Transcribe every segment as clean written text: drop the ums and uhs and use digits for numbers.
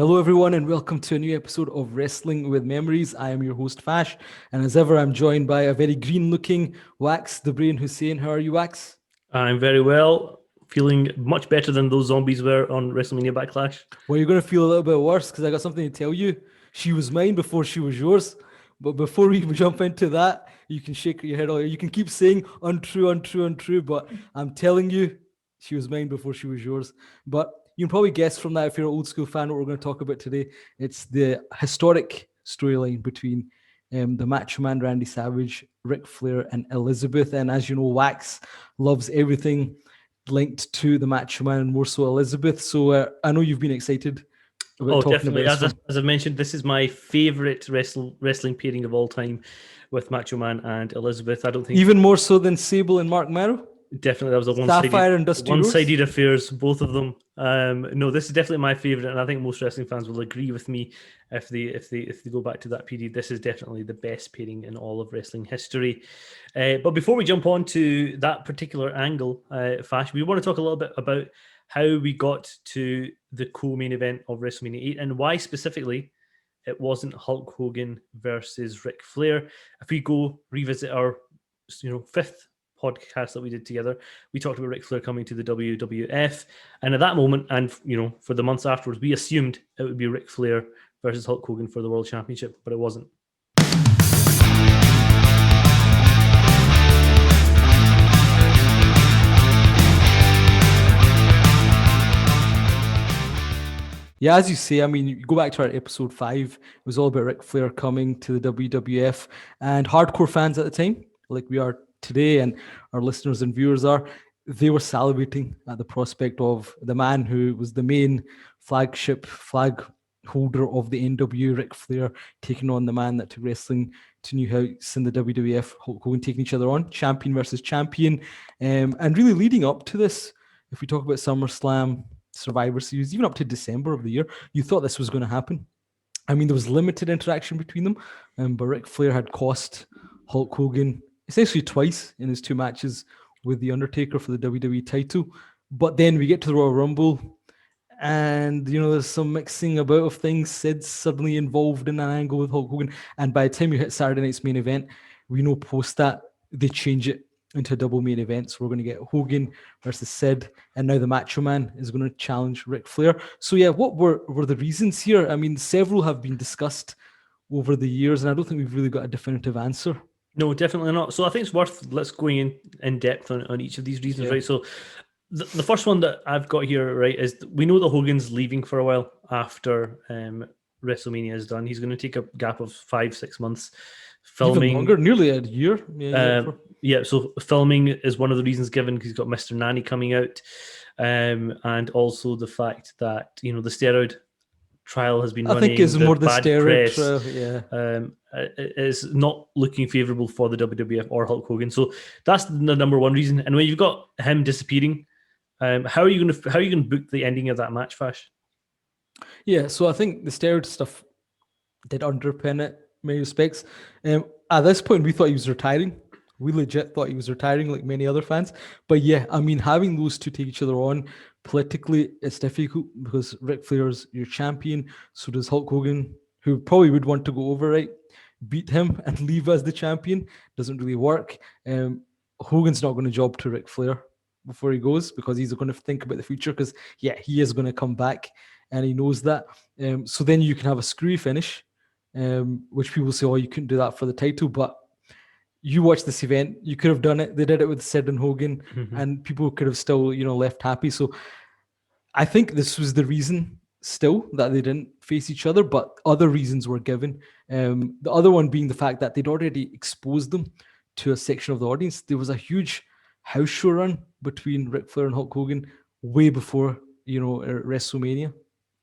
Hello, everyone, and welcome to a new episode of Wrestling with Memories. I am your host, Fash, and as ever, I'm joined by a very green-looking Wax, the Brain Hussein. How are you, Wax? I'm very well, feeling much better than those zombies were on WrestleMania Backlash. Well, you're going to feel a little bit worse because I got something to tell you. She was mine before she was yours. But before we jump into that, you can shake your head all. You can keep saying untrue, untrue, untrue, but I'm telling you, she was mine before she was yours. But you can probably guess from that if you're an old school fan what we're going to talk about today. It's the historic storyline between the Macho Man Randy Savage, Ric Flair, and Elizabeth. And as you know, Wax loves everything linked to the Macho Man and more so Elizabeth. So I know you've been excited about Oh, talking definitely. about this one. As I mentioned, this is my favorite wrestling pairing of all time with Macho Man and Elizabeth. I don't think Even more so than Sable and Mark Marrow? definitely that was a Sapphire and Dusty Rhodes? one-sided affairs, both of them. No, this is definitely my favorite, and I think most wrestling fans will agree with me if they go back to that period. This is definitely the best pairing in all of wrestling history. But before we jump on to that particular angle, Fash, we want to talk a little bit about how we got to the co-main event of WrestleMania VIII and why specifically it wasn't Hulk Hogan versus Ric Flair. If we go revisit our fifth podcast that we did together, we talked about Ric Flair coming to the WWF, and at that moment, and for the months afterwards, we assumed it would be Ric Flair versus Hulk Hogan for the World Championship, but it wasn't. Yeah, as you say, I mean, you go back to our episode 5, it was all about Ric Flair coming to the WWF, and hardcore fans at the time, like we are today and our listeners and viewers are, they were salivating at the prospect of the man who was the main flag holder of the NW, Ric Flair, taking on the man that took wrestling to new heights in the WWF, Hulk Hogan, taking each other on, champion versus champion. And really leading up to this, if we talk about SummerSlam, Survivor Series, even up to December of the year, you thought this was going to happen. I mean, there was limited interaction between them, but Ric Flair had cost Hulk Hogan essentially twice in his 2 matches with The Undertaker for the WWE title. But then we get to the Royal Rumble, and there's some mixing about of things. Sid's suddenly involved in an angle with Hulk Hogan, and by the time you hit Saturday night's main event, we know post that they change it into a double main event. So we're going to get Hogan versus Sid, and now the Macho Man is going to challenge Ric Flair. So yeah, what were the reasons here? I mean, several have been discussed over the years, and I don't think we've really got a definitive answer. No, definitely not. So I think it's worth let's going in depth on each of these reasons, right? So the first one that I've got here, right, is we know that Hogan's leaving for a while after WrestleMania is done. He's going to take a gap of 5-6 months filming. Even longer, nearly a year. So filming is one of the reasons given because he's got Mr. Nanny coming out, and also the fact that the steroid trial has been running. I think it's more the steroid press, trial, yeah. Is not looking favourable for the WWF or Hulk Hogan. So that's the number one reason. And when you've got him disappearing, how are you going to book the ending of that match, Fash? Yeah, so I think the steroid stuff did underpin it in many respects. At this point, we thought he was retiring. We legit thought he was retiring, like many other fans. But yeah, I mean, having those two take each other on politically, it's difficult because Ric Flair's your champion. So does Hulk Hogan, who probably would want to go over, right? Beat him and leave as the champion. Doesn't really work. Hogan's not going to job to Ric Flair before he goes because he's going to think about the future because, yeah, he is going to come back and he knows that. So then you can have a screwy finish, which people say, oh, you couldn't do that for the title, but you watch this event, you could have done it. They did it with Sid and Hogan, and people could have still, left happy. So I think this was the reason still that they didn't face each other, but other reasons were given. The other one being the fact that they'd already exposed them to a section of the audience. There was a huge house show run between Ric Flair and Hulk Hogan way before, WrestleMania.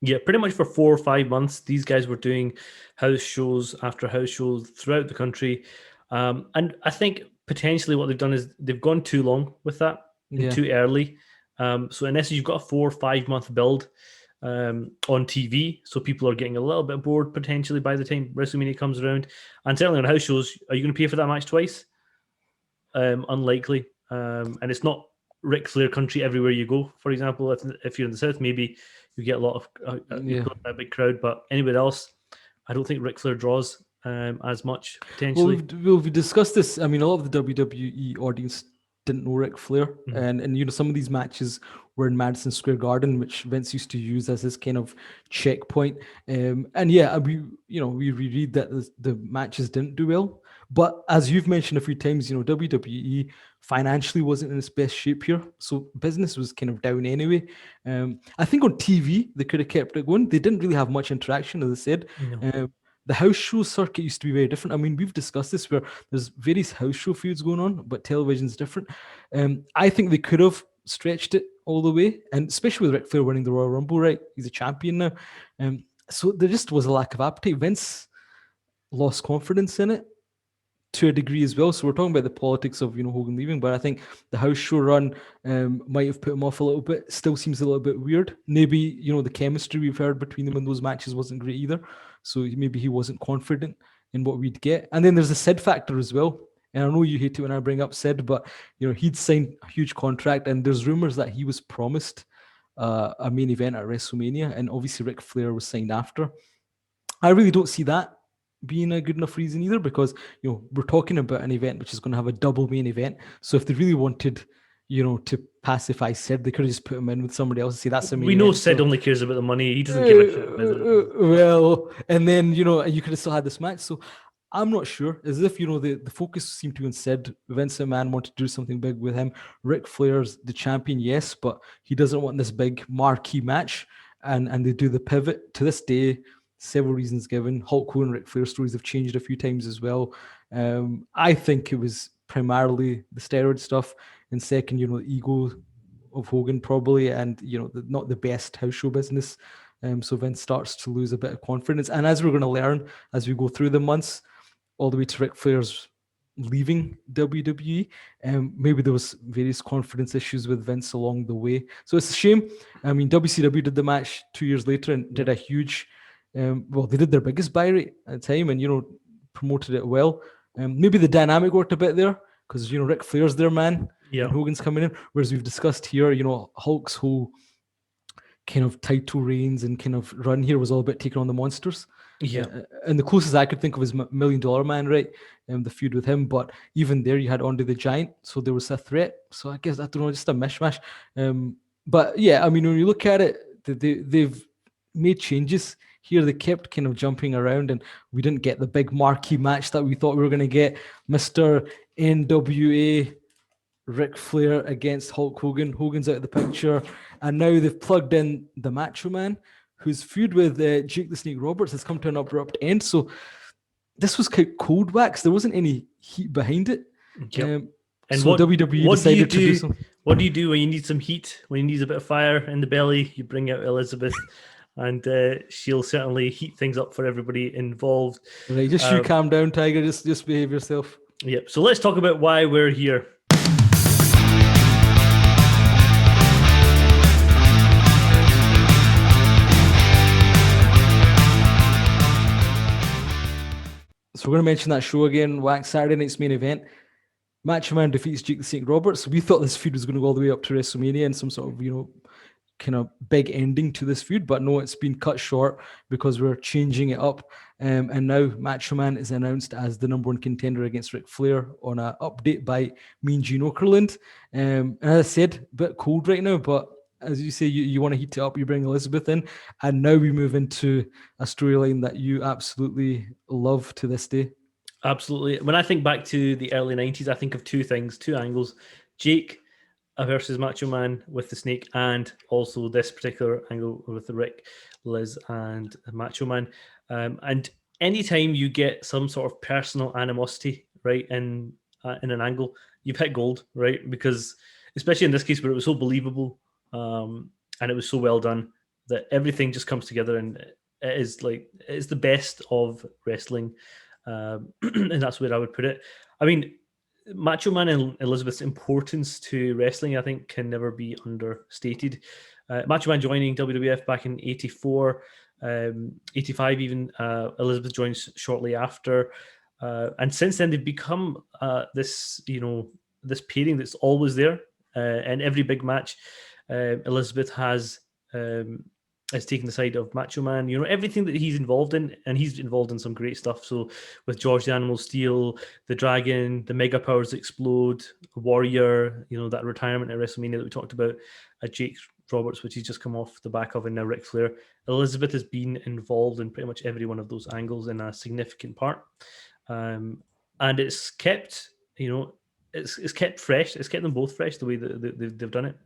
Yeah, pretty much for 4 or 5 months, these guys were doing house shows after house shows throughout the country. And I think potentially what they've done is they've gone too long with that and too early. So in essence, you've got a 4 or 5 month build on TV. So people are getting a little bit bored potentially by the time WrestleMania comes around. And certainly on house shows, are you going to pay for that match twice? Unlikely. And it's not Ric Flair country everywhere you go. For example, if you're in the South, maybe you get a lot of you Yeah. put a big crowd. But anywhere else, I don't think Ric Flair draws as much Well, potentially. we've discussed this. I mean, a lot of the WWE audience didn't know Ric Flair, Mhm. and some of these matches were in Madison Square Garden, which Vince used to use as his kind of checkpoint. And yeah, we read that the matches didn't do well, but as you've mentioned a few times, WWE financially wasn't in its best shape here, so business was kind of down anyway. I think on TV they could have kept it going. They didn't really have much interaction, as I said. No. The house show circuit used to be very different. I mean, we've discussed this where there's various house show feuds going on, but television's different. I think they could have stretched it all the way, and especially with Ric Flair winning the Royal Rumble, right? He's a champion now. So there just was a lack of appetite. Vince lost confidence in it to a degree as well. So we're talking about the politics of Hogan leaving, but I think the house show run might have put him off a little bit. Still seems a little bit weird. Maybe the chemistry we've heard between them in those matches wasn't great either. So maybe he wasn't confident in what we'd get. And then there's the Sid factor as well. And I know you hate it when I bring up Sid, but he'd signed a huge contract, and there's rumors that he was promised a main event at WrestleMania, and obviously Ric Flair was signed after. I really don't see that being a good enough reason either, because we're talking about an event which is going to have a double main event. So if they really wanted, to pacify Sid, they could have just put him in with somebody else and say that's the main We know event. Sid So only cares about the money. He doesn't give a shit about it. well, and then you could have still had this match. So I'm not sure. As if the focus seemed to be on Sid. Vince McMahon wanted to do something big with him. Ric Flair's the champion, yes, but he doesn't want this big marquee match. And they do the pivot to this day. Several reasons given. Hulk Hogan and Ric Flair stories have changed a few times as well. I think it was primarily the steroid stuff, and second, the ego of Hogan probably, and not the best house show business. So Vince starts to lose a bit of confidence, and as we're going to learn as we go through the months, all the way to Ric Flair's leaving WWE, maybe there was various confidence issues with Vince along the way. So it's a shame. I mean, WCW did the match 2 years later and did a huge. Well, they did their biggest buy rate at the time, and promoted it well. Maybe the dynamic worked a bit there because Ric Flair's their man, Yeah. and Hogan's coming in. Whereas we've discussed here, Hulk's whole kind of title reigns and kind of run here was all about taking on the monsters. Yeah. And the closest I could think of is $1 Million Man, right? The feud with him. But even there, you had Andre the Giant, so there was a threat. So I guess I don't know, just a mishmash. But yeah, I mean, when you look at it, they've made changes here. They kept kind of jumping around, and we didn't get the big marquee match that we thought we were going to get. Mr. NWA Ric Flair against Hulk Hogan. Hogan's out of the picture, and now they've plugged in the Macho Man, whose feud with Jake the Snake Roberts has come to an abrupt end. So this was quite cold wax. There wasn't any heat behind it. Yep. And so WWE decided to do something. What do you do when you need some heat? When you need a bit of fire in the belly, you bring out Elizabeth, and she'll certainly heat things up for everybody involved. Right, just you calm down, Tiger. Just behave yourself. Yep. So let's talk about why we're here. So we're going to mention that show again, Wax Saturday night's main event. Macho Man defeats Jake the Snake Roberts. We thought this feud was going to go all the way up to WrestleMania and some sort of, kind of big ending to this feud, but no, it's been cut short because we're changing it up. And now Macho Man is announced as the number one contender against Ric Flair on an update by Mean Gene Okerlund. And as I said, a bit cold right now, but as you say, you want to heat it up, you bring Elizabeth in, and now we move into a storyline that you absolutely love to this day. Absolutely. When I think back to the early 90s, I think of two things, two angles. Jake versus Macho Man with the Snake, and also this particular angle with the Rick, Liz, and Macho Man. And anytime you get some sort of personal animosity, right, in an angle, you've hit gold, right? Because especially in this case where it was so believable, and it was so well done that everything just comes together, and it's the best of wrestling, and that's where I would put it. I mean, Macho Man and Elizabeth's importance to wrestling, I think, can never be understated. Macho Man joining WWF back in 84, 85 even. Elizabeth joins shortly after. And since then, they've become this pairing that's always there. In every big match, Elizabeth has is taking the side of Macho Man. You know, everything that he's involved in, and he's involved in some great stuff. So with George the Animal Steel, the Dragon, the Mega Powers Explode, Warrior, you know, that retirement at WrestleMania that we talked about, Jake Roberts, which he's just come off the back of, and now Ric Flair. Elizabeth has been involved in pretty much every one of those angles in a significant part. And it's kept, you know, it's kept fresh. It's kept them both fresh the way that they've done it.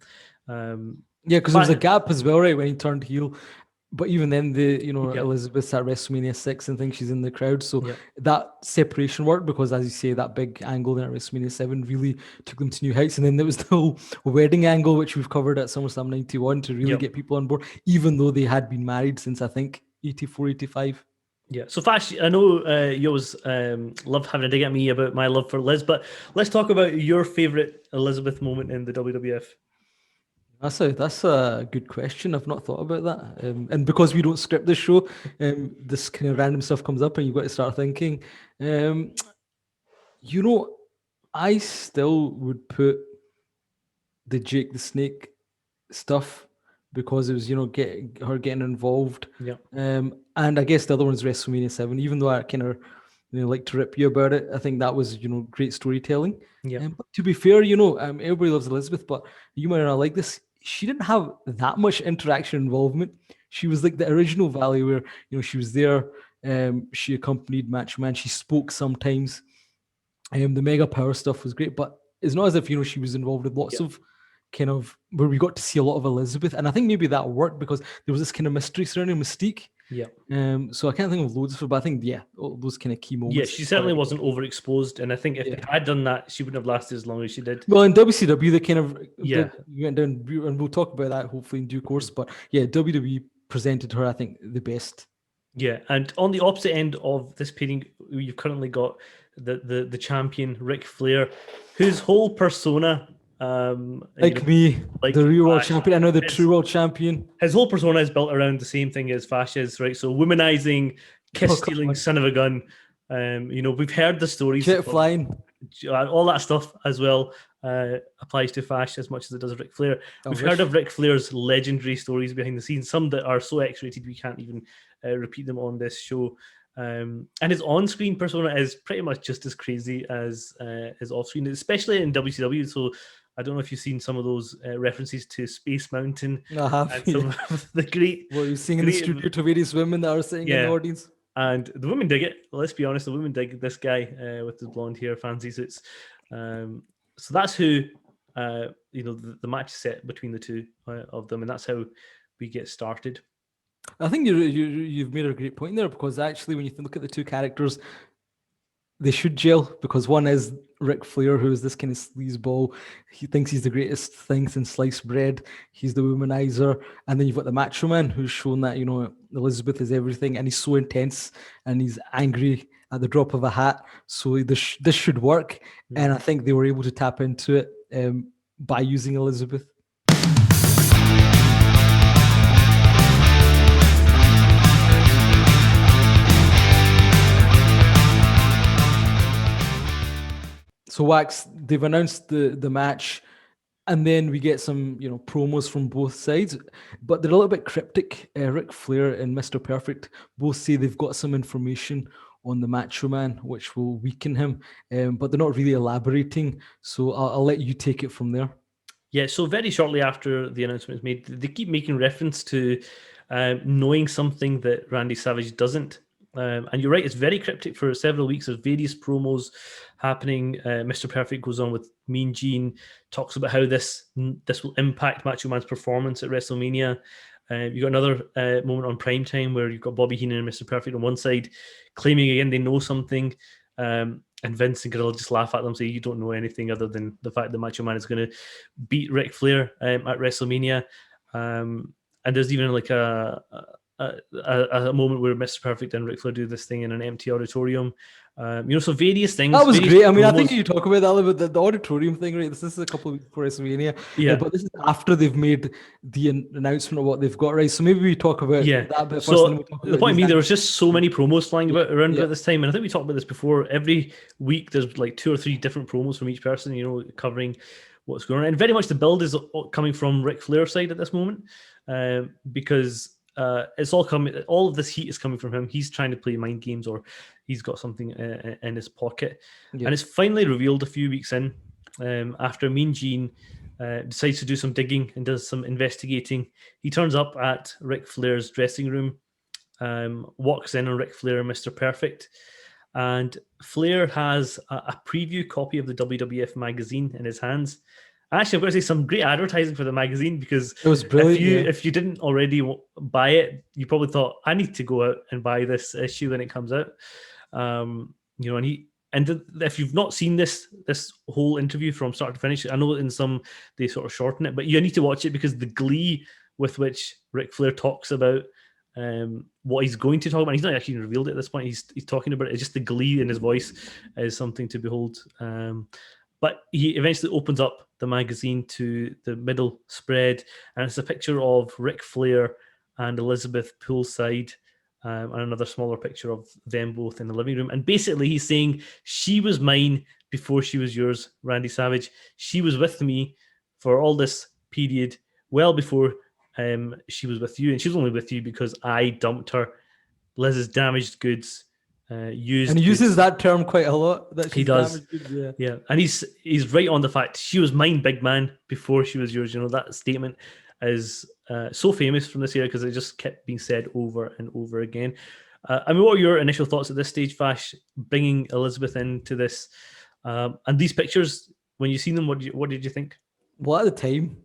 Yeah, because there was a gap as well, right, when he turned heel. But even then, Elizabeth's at WrestleMania 6 and things, she's in the crowd. So that separation worked because, as you say, that big angle there at WrestleMania 7 really took them to new heights. And then there was the whole wedding angle, which we've covered at SummerSlam 91 to really get people on board, even though they had been married since, I think, 84, 85. Yeah, so Fash, I know you always love having a dig at me about my love for Liz, but let's talk about your favorite Elizabeth moment in the WWF. That's a good question. I've not thought about that. And because we don't script this show, this kind of random stuff comes up and you've got to start thinking. I still would put the Jake the Snake stuff because it was, getting involved. Yeah. And I guess the other one's WrestleMania 7, even though I kind of like to rip you about it. I think that was, great storytelling. Yeah. But to be fair, everybody loves Elizabeth, but you might not like this. She didn't have that much interaction involvement. She was like the original Valley where, she was there. She accompanied Macho Man. She spoke sometimes. The Mega Power stuff was great, but it's not as if, she was involved with lots of kind of where we got to see a lot of Elizabeth. And I think maybe that worked because there was this kind of mystery surrounding Mystique. Yeah. So I can't think of loads of, but I think, all those kind of key moments. Yeah, she certainly wasn't overexposed. And I think if they had done that, she wouldn't have lasted as long as she did. Well, in WCW, they kind of went down, and we'll talk about that hopefully in due course. But yeah, WWE presented her, I think, the best. Yeah, and on the opposite end of this pairing, you've currently got the champion, Ric Flair, whose whole persona... the real world champion. I know the true world champion. His whole persona is built around the same thing as Fash is, right? So womanizing, kiss-stealing, son of a gun. We've heard the stories. Jet flying. All that stuff as well applies to Fash as much as it does Ric Flair. We've heard of Ric Flair's legendary stories behind the scenes, some that are so X-rated we can't even repeat them on this show. And his on-screen persona is pretty much just as crazy as his off-screen, especially in WCW. So I don't know if you've seen some of those references to Space Mountain. I have. And some of the great... Well, you're seeing in the studio to various women that are sitting in the audience. And the women dig it. Let's be honest, the women dig this guy with the blonde hair, fancy suits. So that's who, the match is set between the two of them, and that's how we get started. I think you've made a great point there, because actually when you look at the two characters, they should gel, because one is Ric Flair, who is this kind of sleazeball. He thinks he's the greatest thing since sliced bread. He's the womanizer. And then you've got the Macho Man, who's shown that, Elizabeth is everything, and he's so intense and he's angry at the drop of a hat. So this should work. Mm-hmm. And I think they were able to tap into it by using Elizabeth. So Wax, they've announced the match, and then we get some, promos from both sides, but they're a little bit cryptic. Ric Flair and Mr. Perfect both say they've got some information on the Macho Man, which will weaken him, but they're not really elaborating. So I'll let you take it from there. Yeah, so very shortly after the announcement is made, they keep making reference to knowing something that Randy Savage doesn't. And you're right, it's very cryptic for several weeks. There's various promos happening. Mr. Perfect goes on with Mean Gene, talks about how this will impact Macho Man's performance at WrestleMania. You got another moment on Primetime where you've got Bobby Heenan and Mr. Perfect on one side claiming again they know something. And Vince and Gorilla just laugh at them, say you don't know anything other than the fact that Macho Man is going to beat Ric Flair at WrestleMania. And there's even like a moment where Mr. Perfect and Ric Flair do this thing in an empty auditorium. So various things. That was great. I mean, I think you talk about that, but the auditorium thing, right? This is a couple of weeks before WrestleMania. Yeah. But this is after they've made the announcement of what they've got, right? So maybe we talk about that bit first. So the point being, there was just so many promos flying around at this time. And I think we talked about this before. Every week, there's like 2 or 3 different promos from each person, covering what's going on. And very much the build is coming from Ric Flair's side at this moment. Because it's all coming. All of this heat is coming from him. He's trying to play mind games, or he's got something in his pocket. Yeah. And it's finally revealed a few weeks in, after Mean Gene decides to do some digging and does some investigating. He turns up at Ric Flair's dressing room, walks in on Ric Flair and Mr. Perfect, and Flair has a preview copy of the WWF magazine in his hands. Actually, I've got to say some great advertising for the magazine, because It was brilliant. if you didn't already buy it, you probably thought, I need to go out and buy this issue when it comes out. If you've not seen this whole interview from start to finish, I know in some they sort of shorten it, but you need to watch it, because the glee with which Ric Flair talks about what he's going to talk about, he's not actually revealed it at this point. He's talking about it. It's just the glee in his voice is something to behold. But he eventually opens up the magazine to the middle spread, and it's a picture of Ric Flair and Elizabeth poolside, and another smaller picture of them both in the living room. And basically he's saying, she was mine before she was yours, Randy Savage. She was with me for all this period, well before she was with you, and she was only with you because I dumped her. Liz's damaged goods, used. And he goods. uses that term quite a lot. That He does. Goods, yeah. Yeah, and he's right on the fact she was mine, big man, before she was yours. You know, that statement is so famous from this era, because it just kept being said over and over again. I mean, what are your initial thoughts at this stage, Fash, bringing Elizabeth into this? And these pictures, when you seen them, what did you think? Well, at the time,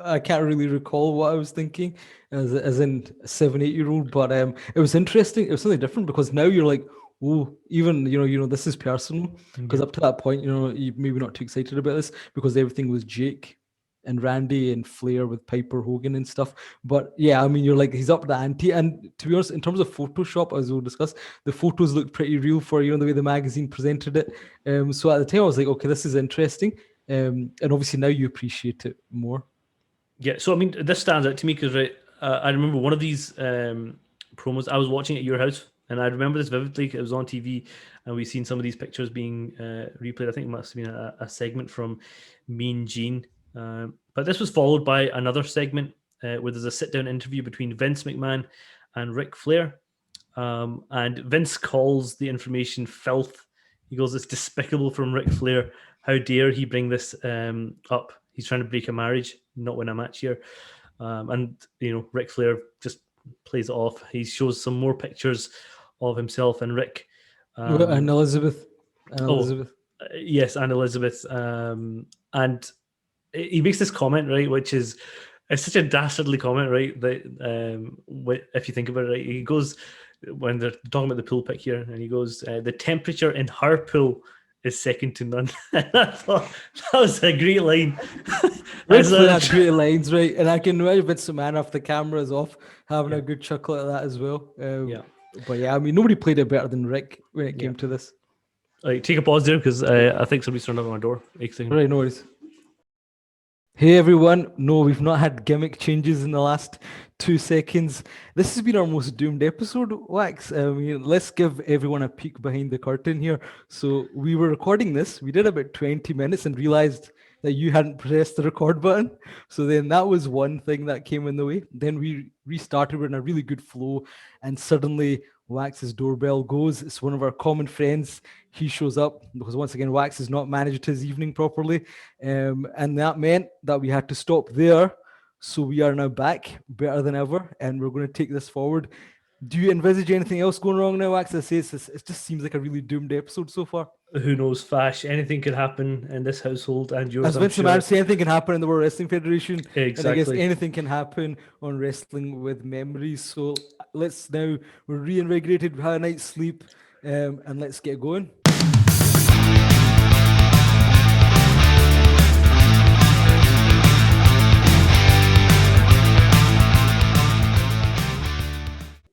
I can't really recall what I was thinking as in a 7-8-year-old, but it was interesting. It was something different, because now you're like, oh, even this is personal, because up to that point, you're maybe not too excited about this, because everything was Jake and Randy and Flair with Piper, Hogan and stuff. But yeah, I mean, you're like, he's up the ante. And to be honest, in terms of Photoshop, as we'll discuss, the photos look pretty real for the way the magazine presented it. So at the time I was like, okay, this is interesting. And obviously now you appreciate it more. Yeah, so I mean, this stands out to me because I remember one of these promos. I was watching at your house, and I remember this vividly. It was on TV, and we've seen some of these pictures being replayed. I think it must have been a segment from Mean Gene. But this was followed by another segment where there's a sit-down interview between Vince McMahon and Ric Flair. And Vince calls the information filth. He goes, it's despicable from Ric Flair. How dare he bring this up? He's trying to break a marriage, not win a match here. And, Ric Flair just plays it off. He shows some more pictures of himself and Rick. And Elizabeth. Yes, and Elizabeth. And he makes this comment, right, which is, it's such a dastardly comment, right, that if you think about it, right, he goes, when they're talking about the pool pick here, and he goes, the temperature in her pool is second to none. I thought that was a great line. That's great lines, right? And I can imagine Vince McMahon off the camera is off having a good chuckle at that as well. But yeah, I mean, nobody played it better than Rick when it came to this. Right, take a pause there, because I think somebody's turned up on my door. Right, no worries. Hey everyone, no, we've not had gimmick changes in the last 2 seconds. This has been our most doomed episode, Wax. Let's give everyone a peek behind the curtain here. So we were recording this, we did about 20 minutes and realized that you hadn't pressed the record button. So then that was one thing that came in the way. Then we restarted, we're in a really good flow, and suddenly Wax's doorbell goes. It's one of our common friends. He shows up because once again, Wax has not managed his evening properly. And that meant that we had to stop there. So we are now back better than ever, and we're going to take this forward. Do you envisage anything else going wrong now, Wax? I say it just seems like a really doomed episode so far. Who knows, Fash? Anything could happen in this household and yours. As Vince McMahon said, anything can happen in the World Wrestling Federation. Exactly. And I guess anything can happen on Wrestling with Memories. So let's now, we're reinvigorated, we had a night's sleep, and let's get going.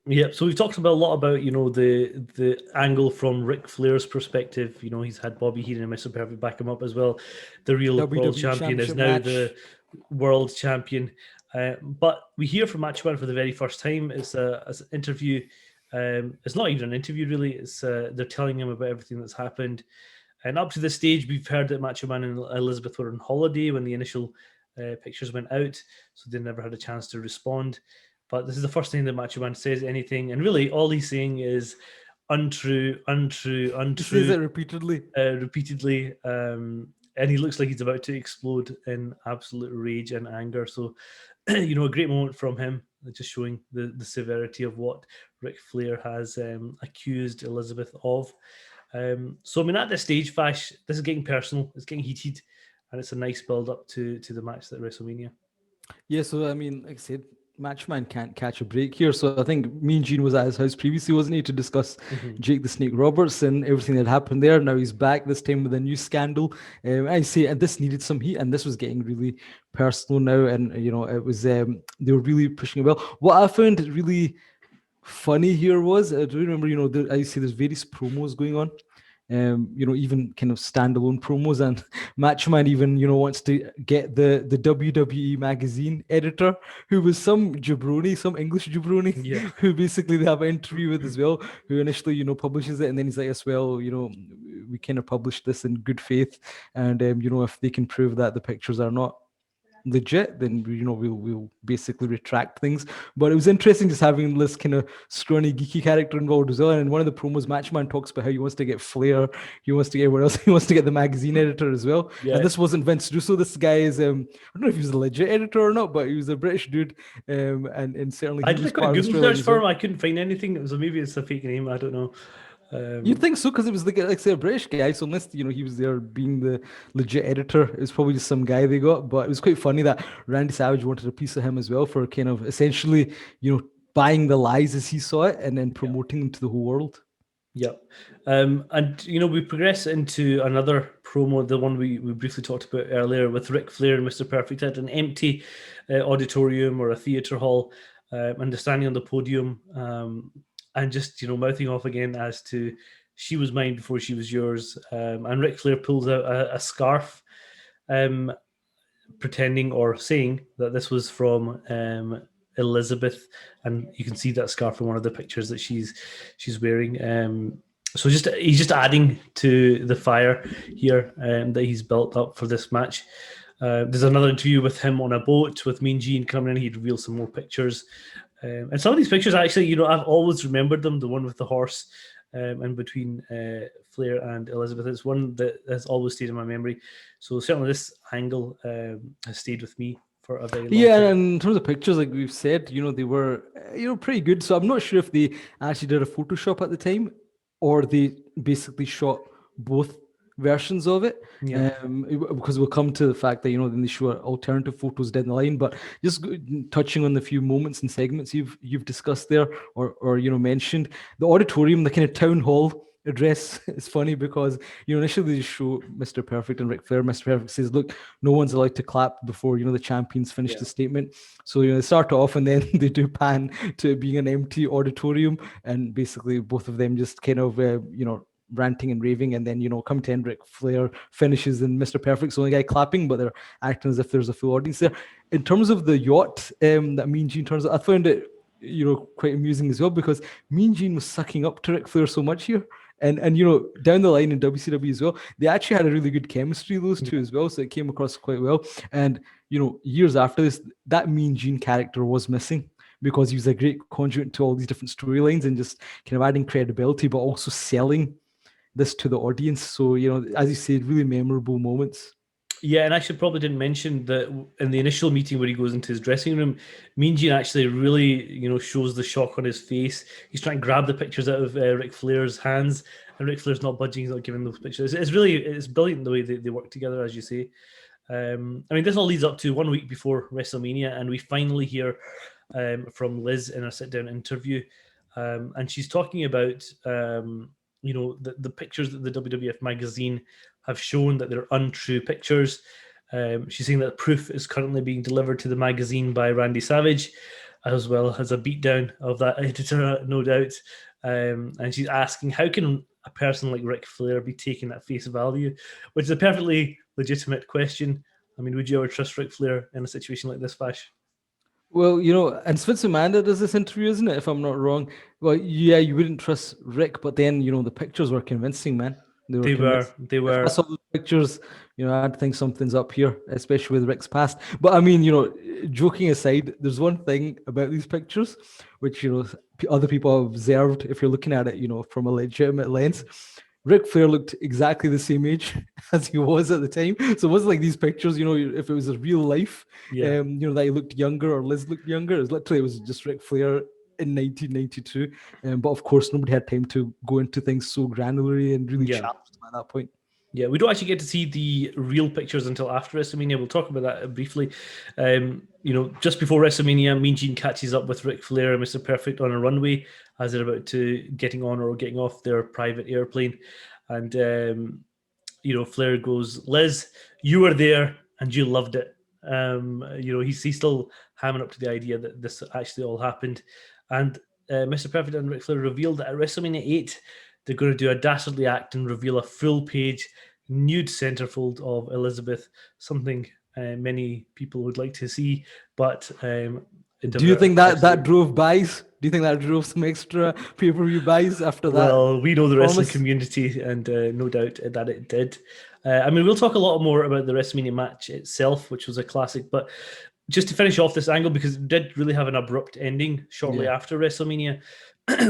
Yeah, so we've talked about a lot about, the angle from Ric Flair's perspective. He's had Bobby Heenan and Mr. Perfect back him up as well. The real WWE world champion is now the world champion. But we hear from Macho Man for the very first time. It's an interview. It's not even an interview, really. It's they're telling him about everything that's happened. And up to this stage, we've heard that Macho Man and Elizabeth were on holiday when the initial pictures went out, so they never had a chance to respond. But this is the first time that Macho Man says anything, and really all he's saying is untrue, untrue, He says untrue, it repeatedly. repeatedly. And he looks like he's about to explode in absolute rage and anger. So, a great moment from him, just showing the severity of what Ric Flair has accused Elizabeth of. So, I mean, at this stage, Fash, this is getting personal, it's getting heated, and it's a nice build up to the match at WrestleMania. Yeah, so I mean, like I said, Matchman can't catch a break here. So I think me and Gene was at his house previously, wasn't he, to discuss Mhm. Jake the Snake Roberts and everything that happened there. Now he's back this time with a new scandal. I say, and this needed some heat, and this was getting really personal now. And it was they were really pushing it well. What I found really funny here was I do remember, I see there's various promos going on. Even kind of standalone promos, and Matchman even, wants to get the WWE magazine editor, who was some jabroni, some English jabroni, Yeah. who basically they have an interview with as well, who initially, publishes it, and then he's like, as well, we kind of published this in good faith, and if they can prove that the pictures are not legit, then we'll basically retract things. But it was interesting just having this kind of scrawny geeky character involved as well. And in one of the promos, Matchman talks about how he wants to get Flair, he wants to get everyone else, he wants to get the magazine editor as well. Yeah. And this wasn't Vince Russo. This guy is I don't know if he was a legit editor or not, but he was a British dude, and certainly I he did was a quick part of Google Australia search as for well. him. I couldn't find anything. It was maybe it's a fake name. I don't know. You'd think so, because it was like I say, a British guy. So unless he was there being the legit editor, it was probably just some guy they got. But it was quite funny that Randy Savage wanted a piece of him as well for kind of essentially buying the lies as he saw it and then promoting them to the whole world. Yep. And we progress into another promo, the one we briefly talked about earlier with Ric Flair and Mr. Perfect at an empty auditorium or a theatre hall, and they're standing on the podium, and just mouthing off again as to she was mine before she was yours. And Ric Flair pulls out a scarf, um, pretending or saying that this was from Elizabeth, and you can see that scarf in one of the pictures that she's wearing. So he's just adding to the fire here that he's built up for this match. There's another interview with him on a boat with Mean Gene coming in. He'd reveal some more pictures, and some of these pictures actually, I've always remembered them. The one with the horse, and between Flair and Elizabeth, is one that has always stayed in my memory. So certainly this angle has stayed with me for a very long Yeah, time. and in terms of pictures, like we've said, they were pretty good. So I'm not sure if they actually did a Photoshop at the time, or they basically shot both versions of it. Yeah. Because we'll come to the fact that then they show alternative photos down the line. But just touching on the few moments and segments you've discussed there, or mentioned, the auditorium, the kind of town hall address is funny because initially they show Mr. Perfect and Ric Flair. Mr. Perfect says, "Look, no one's allowed to clap before the champions finish the statement." So they start off, and then they do pan to it being an empty auditorium, and basically both of them just kind of ranting and raving, and then come to end, Ric Flair finishes, and Mr. Perfect's the only guy clapping, but they're acting as if there's a full audience there. In terms of the yacht that Mean Gene turns out, I found it quite amusing as well, because Mean Gene was sucking up to Ric Flair so much here. And down the line in WCW as well, they actually had a really good chemistry, those two as well. So it came across quite well. And years after this, that Mean Gene character was missing, because he was a great conduit to all these different storylines and just kind of adding credibility, but also selling this to the audience. So as you said, really memorable moments. Yeah, and I should probably didn't mention that in the initial meeting where he goes into his dressing room, Mean Gene actually really, shows the shock on his face. He's trying to grab the pictures out of Ric Flair's hands, and Ric Flair's not budging. He's not giving those pictures. It's brilliant the way they work together, as you say. I mean, this all leads up to 1 week before WrestleMania, and we finally hear from Liz in a sit-down interview, and she's talking about the pictures that the WWF magazine have shown that they're untrue pictures. She's saying that proof is currently being delivered to the magazine by Randy Savage, as well as a beatdown of that editor, no doubt. And she's asking, how can a person like Ric Flair be taken at face value? Which is a perfectly legitimate question. I mean, would you ever trust Ric Flair in a situation like this, Fash? Well, and Vince Amanda does this interview, isn't it? If I'm not wrong. Well, yeah, you wouldn't trust Rick, but then the pictures were convincing, man. They were They were. convinced. They If I were. saw the pictures, I'd think something's up here, especially with Rick's past. But I mean, joking aside, there's one thing about these pictures, which other people have observed. If you're looking at it, from a legitimate lens, Ric Flair looked exactly the same age as he was at the time. So it wasn't like these pictures, if it was a real life, Yeah. that he looked younger or Liz looked younger. It was just Ric Flair in 1992. But of course, nobody had time to go into things so granularly and really Yeah. challenge them at that point. Yeah, we don't actually get to see the real pictures until after WrestleMania. We'll talk about that briefly. Just before WrestleMania, Mean Gene catches up with Ric Flair and Mr. Perfect on a runway as they're about to getting on or getting off their private airplane. And, Flair goes, Liz, you were there and you loved it. He's still hamming up to the idea that this actually all happened. And Mr. Perfect and Ric Flair revealed that at WrestleMania 8, they're going to do a dastardly act and reveal a full page nude centerfold of Elizabeth, something many people would like to see. But do you think that drove buys? Do you think that drove some extra pay-per-view buys after that? Well, we know the wrestling promise? community, and no doubt that it did. We'll talk a lot more about the WrestleMania match itself, which was a classic. But just to finish off this angle, because it did really have an abrupt ending shortly after WrestleMania,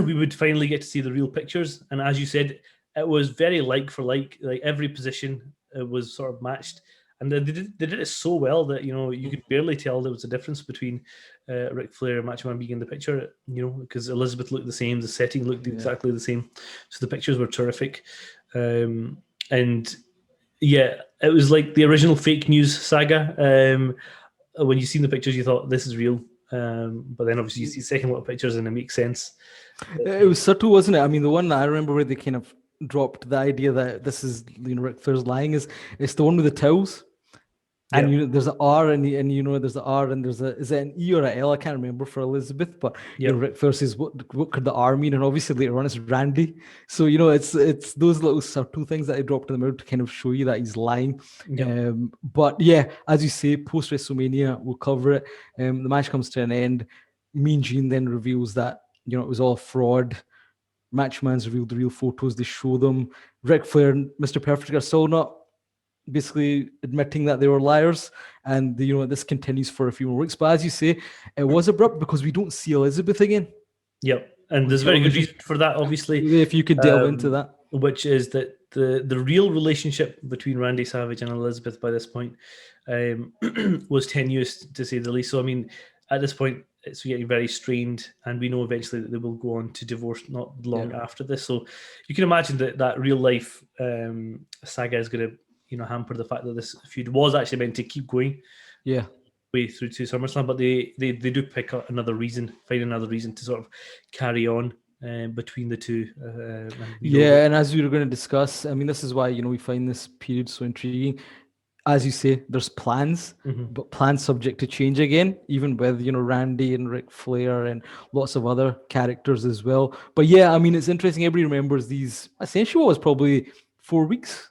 we would finally get to see the real pictures. And as you said, it was very like for like every position was sort of matched. And they did it so well that, you could barely tell there was a difference between Ric Flair and Macho Man being in the picture, because Elizabeth looked the same, the setting looked exactly the same. So the pictures were terrific. And yeah, it was like the original fake news saga. When you seen the pictures, you thought this is real. But then obviously you see second lot of pictures and it makes sense. It was subtle, wasn't it? I mean, the one that I remember where they kind of dropped the idea that this is, Ric Flair's lying it's the one with the towels. And there's an R and there's an R and is it an E or an L? I can't remember for Elizabeth, but Ric Flair says what could the R mean? And obviously later on it's Randy. So it's those little subtle things that they dropped in the middle to kind of show you that he's lying. But yeah, as you say, post WrestleMania we'll cover it. The match comes to an end. Mean Gene then reveals that it was all fraud. Macho Man's revealed the real photos. They show them. Ric Flair and Mr. Perfect are still not basically admitting that they were liars, and this continues for a few more weeks. But as you say, it was abrupt because we don't see Elizabeth again. Yep, and there's a very good reason for that, obviously. If you could delve into that, which is that the real relationship between Randy Savage and Elizabeth by this point was tenuous, to say the least. So I mean, at this point, it's getting very strained, and we know eventually that they will go on to divorce not long after this. So you can imagine that real life saga is going to hamper the fact that this feud was actually meant to keep going. Way through to SummerSlam, but they do pick up find another reason to sort of carry on between the two. And as we were going to discuss, I mean, this is why we find this period so intriguing. As you say, there's plans, but plans subject to change again, even with Randy and Ric Flair and lots of other characters as well. But yeah, I mean, it's interesting. Everybody remembers these. Essentially, what was probably 4 weeks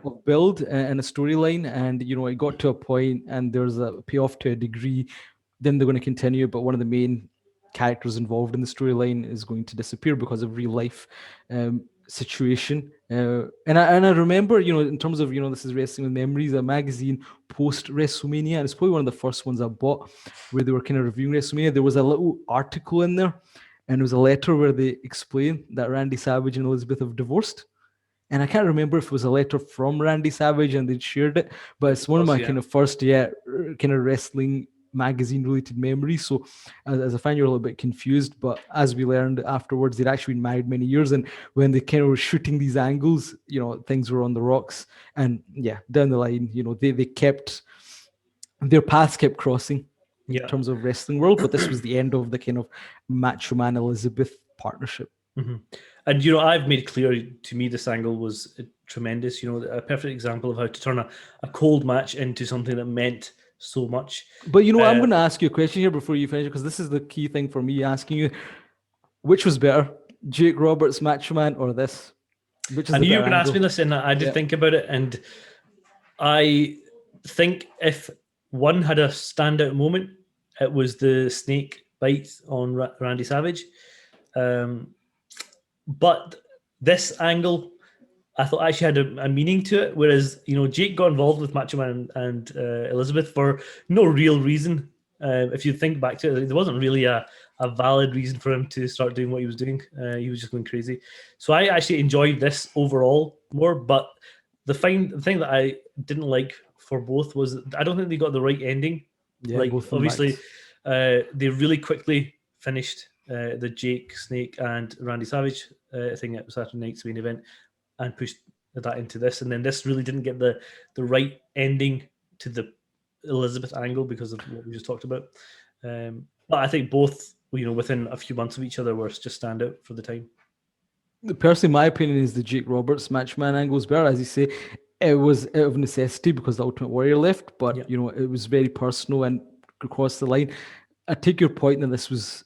of build and a storyline, and it got to a point, and there's a payoff to a degree. Then they're going to continue, but one of the main characters involved in the storyline is going to disappear because of real life situation. And I remember, in terms of this is Wrestling with Memories, a magazine post WrestleMania, and it's probably one of the first ones I bought where they were kind of reviewing WrestleMania. There was a little article in there, and it was a letter where they explain that Randy Savage and Elizabeth have divorced. And I can't remember if it was a letter from Randy Savage and they'd shared it, but it's one of my kind of first, kind of wrestling magazine related memories. So as a fan, you're a little bit confused, but as we learned afterwards, they'd actually been married many years. And when they kind of were shooting these angles, things were on the rocks. And down the line, they kept, their paths kept crossing in terms of wrestling world, but this was the end of the kind of Macho Man Elizabeth partnership. Mm-hmm. And I've made clear, to me this angle was tremendous. A perfect example of how to turn a cold match into something that meant so much. But I'm going to ask you a question here before you finish, because this is the key thing for me asking you: which was better, Jake Roberts, Macho Man, or this? Which is? And you were going to ask me this, and I did think about it, and I think if one had a standout moment, it was the snake bite on Randy Savage. But this angle I thought actually had a meaning to it. Whereas, Jake got involved with Macho Man and Elizabeth for no real reason. If you think back to it, there wasn't really a valid reason for him to start doing what he was doing. He was just going crazy. So I actually enjoyed this overall more. But the thing that I didn't like for both was I don't think they got the right ending. Yeah, Like, both of them obviously, backed. they really quickly finished the Jake, Snake, and Randy Savage thing at Saturday night's main event and pushed that into this. And then this really didn't get the right ending to the Elizabeth angle because of what we just talked about. But I think both, within a few months of each other, were just standout for the time. Personally, my opinion is the Jake Roberts Matchman angle was better. As you say, it was out of necessity because the Ultimate Warrior left, but Yep. it was very personal and across the line. I take your point that this was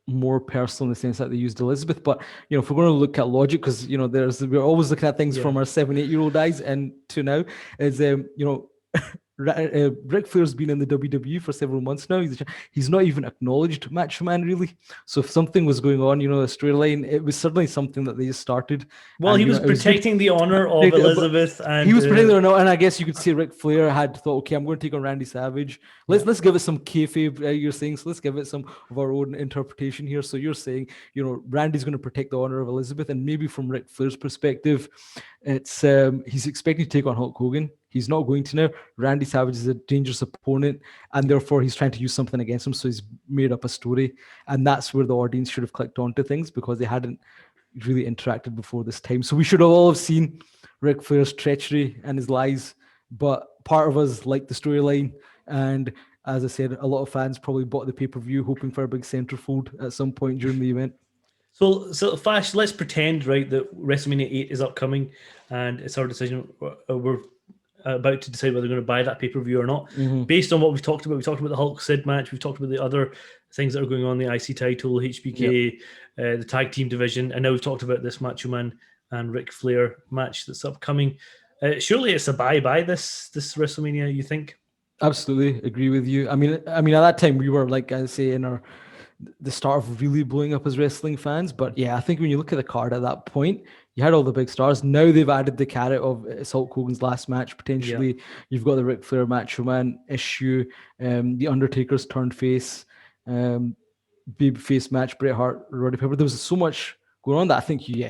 more personal in the sense that they used Elizabeth. But if we're going to look at logic, because we're always looking at things from our 7-8 year old eyes, and to now is Ric Flair's been in the WWE for several months now. He's not even acknowledged Macho Man really. So if something was going on, a storyline, it was certainly something that they just started. Well, and, he was protecting the honor of Elizabeth, and he was protecting the honor, and I guess you could say Ric Flair had thought, okay, I'm going to take on Randy Savage. Let's give it some kayfabe. You're saying, so let's give it some of our own interpretation here. So you're saying, Randy's going to protect the honor of Elizabeth, and maybe from Ric Flair's perspective, it's he's expecting to take on Hulk Hogan. He's not going to now. Randy Savage is a dangerous opponent, and therefore he's trying to use something against him. So he's made up a story, and that's where the audience should have clicked onto things because they hadn't really interacted before this time. So we should have all have seen Ric Flair's treachery and his lies, but part of us liked the storyline, and as I said, a lot of fans probably bought the pay-per-view hoping for a big centerfold at some point during the event. So Fash, let's pretend, right, that WrestleMania 8 is upcoming, and it's our decision. We're about to decide whether we're going to buy that pay-per-view or not. Based on what we've talked about the Hulk Sid match, we've talked about the other things that are going on, the IC title, HBK, the tag team division, and now we've talked about this Macho Man and Ric Flair match that's upcoming. Surely it's a buy this WrestleMania, you think? Absolutely agree with you. I mean, at that time we were, like I say, in the start of really blowing up as wrestling fans. But yeah, I think when you look at the card at that point, you had all the big stars. Now they've added the carrot of it's Hulk Hogan's last match. Potentially, you've got the Ric Flair Macho Man issue, the Undertaker's turned face, babyface match, Bret Hart, Roddy Piper. There was so much going on that I think, you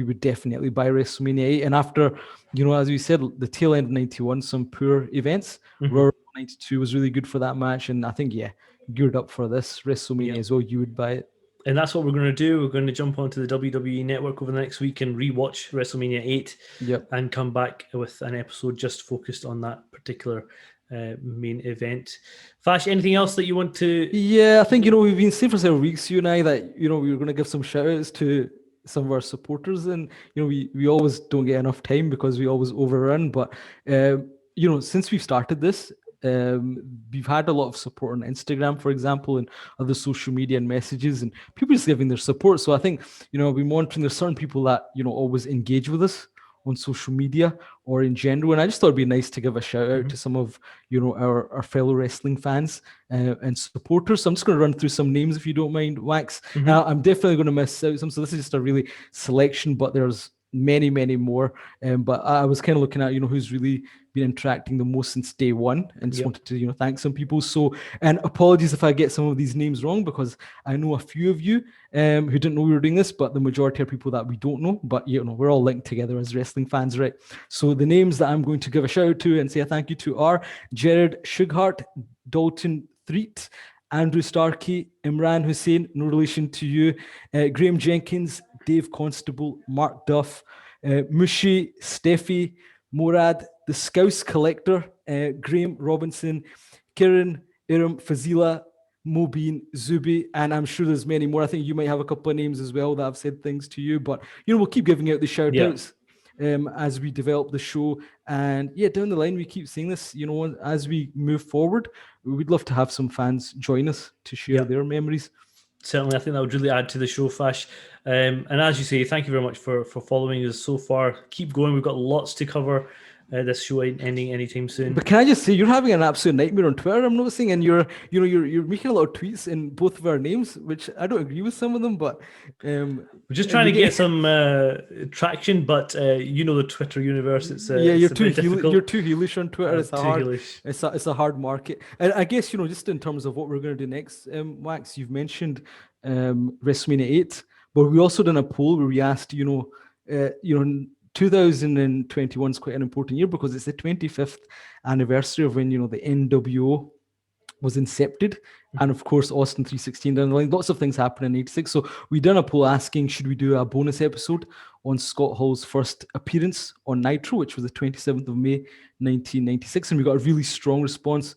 would definitely buy WrestleMania 8. And after, as we said, the tail end of 91, some poor events, Royal 92 was really good for that match. And I think, geared up for this WrestleMania as well, you would buy it. And that's what we're going to do. We're going to jump onto the WWE Network over the next week and rewatch WrestleMania 8 and come back with an episode just focused on that particular main event. Fash, anything else that you want to... Yeah, I think, we've been saying for several weeks, you and I, that, we were going to give some shout outs to some of our supporters, and we always don't get enough time because we always overrun, but since we've started this, we've had a lot of support on Instagram, for example, and other social media and messages, and people just giving their support. So I think I've been monitoring, there's certain people that always engage with us on social media or in general, and I just thought it'd be nice to give a shout out to some of our fellow wrestling fans and supporters. So I'm just going to run through some names if you don't mind, Wax. Now I'm definitely going to miss out some, so this is just a really selection, but there's many more, but I was kind of looking at who's really been interacting the most since day one, and just wanted to thank some people. So, and apologies if I get some of these names wrong, because I know a few of you who didn't know we were doing this, but the majority are people that we don't know, but we're all linked together as wrestling fans, right? So the names that I'm going to give a shout out to and say a thank you to are Jared Shughart, Dalton Threet, Andrew Starkey, Imran Hussein, no relation to you, Graham Jenkins, Dave Constable, Mark Duff, Mushi, Steffi, Morad, the Scouse Collector, Graham Robinson, Kieran, Iram, Fazila, Mobeen, Zubi, and I'm sure there's many more. I think you might have a couple of names as well that I've said things to you, but we'll keep giving out the shout outs as we develop the show. And down the line, we keep seeing this, as we move forward, we'd love to have some fans join us to share their memories. Certainly, I think that would really add to the show, Fash. And as you say, thank you very much for following us so far. Keep going. We've got lots to cover this show ending anytime soon. But can I just say, you're having an absolute nightmare on Twitter, I'm noticing, and you're making a lot of tweets in both of our names, which I don't agree with some of them, but we're just trying to get some traction, but the Twitter universe, it's yeah, you're too heelish on Twitter. It's a hard market. And I guess, just in terms of what we're going to do next, Wax, you've mentioned WrestleMania VIII, but we also done a poll where we asked, 2021 is quite an important year because it's the 25th anniversary of when, the NWO was incepted, and of course Austin 316 down the line. Lots of things happened in 86. So we done a poll asking, should we do a bonus episode on Scott Hall's first appearance on Nitro, which was the 27th of May 1996, and we got a really strong response.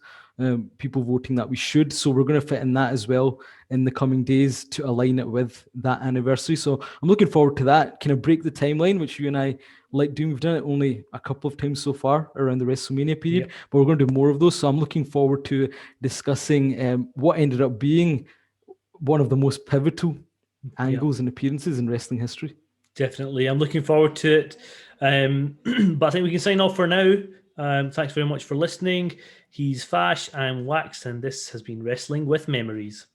People voting that we should, so we're going to fit in that as well in the coming days to align it with that anniversary. So I'm looking forward to that. Kind of break the timeline, which you and I like doing. We've done it only a couple of times so far around the WrestleMania period, but we're going to do more of those. So I'm looking forward to discussing what ended up being one of the most pivotal angles and appearances in wrestling history. Definitely, I'm looking forward to it. But I think we can sign off for now. Thanks very much for listening. He's Fash, I'm Wax, and this has been Wrestling with Memories.